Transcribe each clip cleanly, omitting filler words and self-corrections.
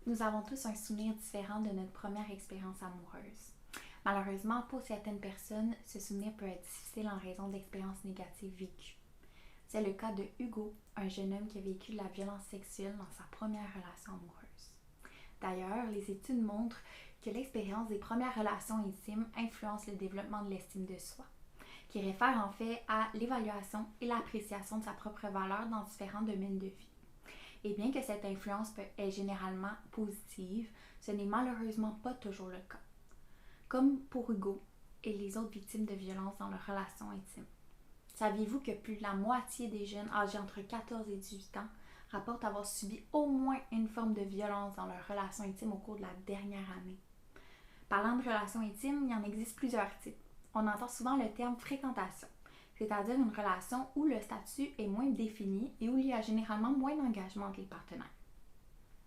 Nous avons tous un souvenir différent de notre première expérience amoureuse. Malheureusement, pour certaines personnes, ce souvenir peut être difficile en raison d'expériences négatives vécues. C'est le cas de Hugo, un jeune homme qui a vécu de la violence sexuelle dans sa première relation amoureuse. D'ailleurs, les études montrent que l'expérience des premières relations intimes influence le développement de l'estime de soi, qui réfère en fait à l'évaluation et l'appréciation de sa propre valeur dans différents domaines de vie. Et bien que cette influence est généralement positive, ce n'est malheureusement pas toujours le cas. Comme pour Hugo et les autres victimes de violences dans leurs relations intimes. Saviez-vous que plus de la moitié des jeunes âgés entre 14 et 18 ans rapportent avoir subi au moins une forme de violence dans leurs relations intimes au cours de la dernière année? Parlant de relations intimes, il y en existe plusieurs types. On entend souvent le terme fréquentation, c'est-à-dire une relation où le statut est moins défini et où il y a généralement moins d'engagement entre les partenaires.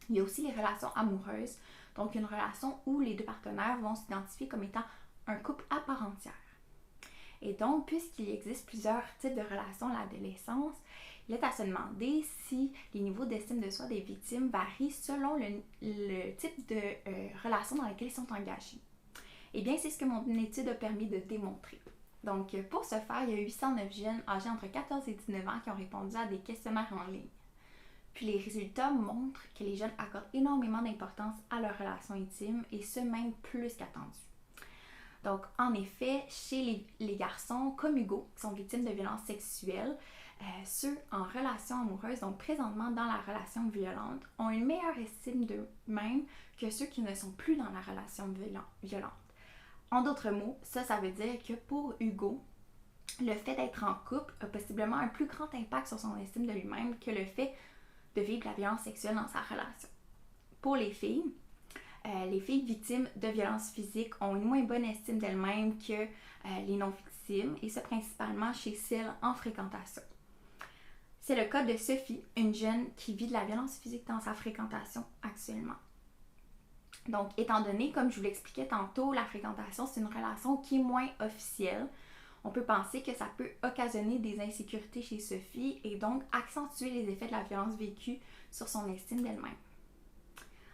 Il y a aussi les relations amoureuses, donc une relation où les deux partenaires vont s'identifier comme étant un couple à part entière. Et donc, puisqu'il existe plusieurs types de relations à l'adolescence, il est à se demander si les niveaux d'estime de soi des victimes varient selon le type de relation dans laquelle ils sont engagés. Eh bien, c'est ce que mon étude a permis de démontrer. Donc, pour ce faire, il y a 809 jeunes âgés entre 14 et 19 ans qui ont répondu à des questionnaires en ligne. Puis les résultats montrent que les jeunes accordent énormément d'importance à leurs relations intimes et ce même plus qu'attendu. Donc, en effet, chez les garçons comme Hugo, qui sont victimes de violences sexuelles, ceux en relation amoureuse, donc présentement dans la relation violente, ont une meilleure estime d'eux-mêmes que ceux qui ne sont plus dans la relation violente. En d'autres mots, ça veut dire que pour Hugo, le fait d'être en couple a possiblement un plus grand impact sur son estime de lui-même que le fait de vivre la violence sexuelle dans sa relation. Pour les filles victimes de violences physiques ont une moins bonne estime d'elles-mêmes que les non-victimes, et ça principalement chez celles en fréquentation. C'est le cas de Sophie, une jeune qui vit de la violence physique dans sa fréquentation actuellement. Donc, étant donné, comme je vous l'expliquais tantôt, la fréquentation, c'est une relation qui est moins officielle. On peut penser que ça peut occasionner des insécurités chez Sophie et donc accentuer les effets de la violence vécue sur son estime d'elle-même.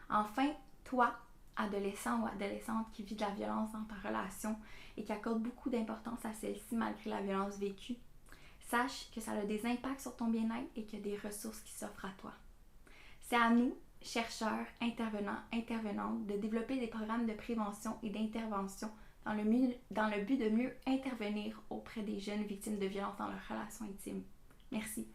Enfin, toi, adolescent ou adolescente qui vit de la violence dans ta relation et qui accorde beaucoup d'importance à celle-ci malgré la violence vécue, sache que ça a des impacts sur ton bien-être et qu'il y a des ressources qui s'offrent à toi. C'est à nous, chercheurs, intervenants, intervenantes, de développer des programmes de prévention et d'intervention dans le but de mieux intervenir auprès des jeunes victimes de violences dans leurs relations intimes. Merci.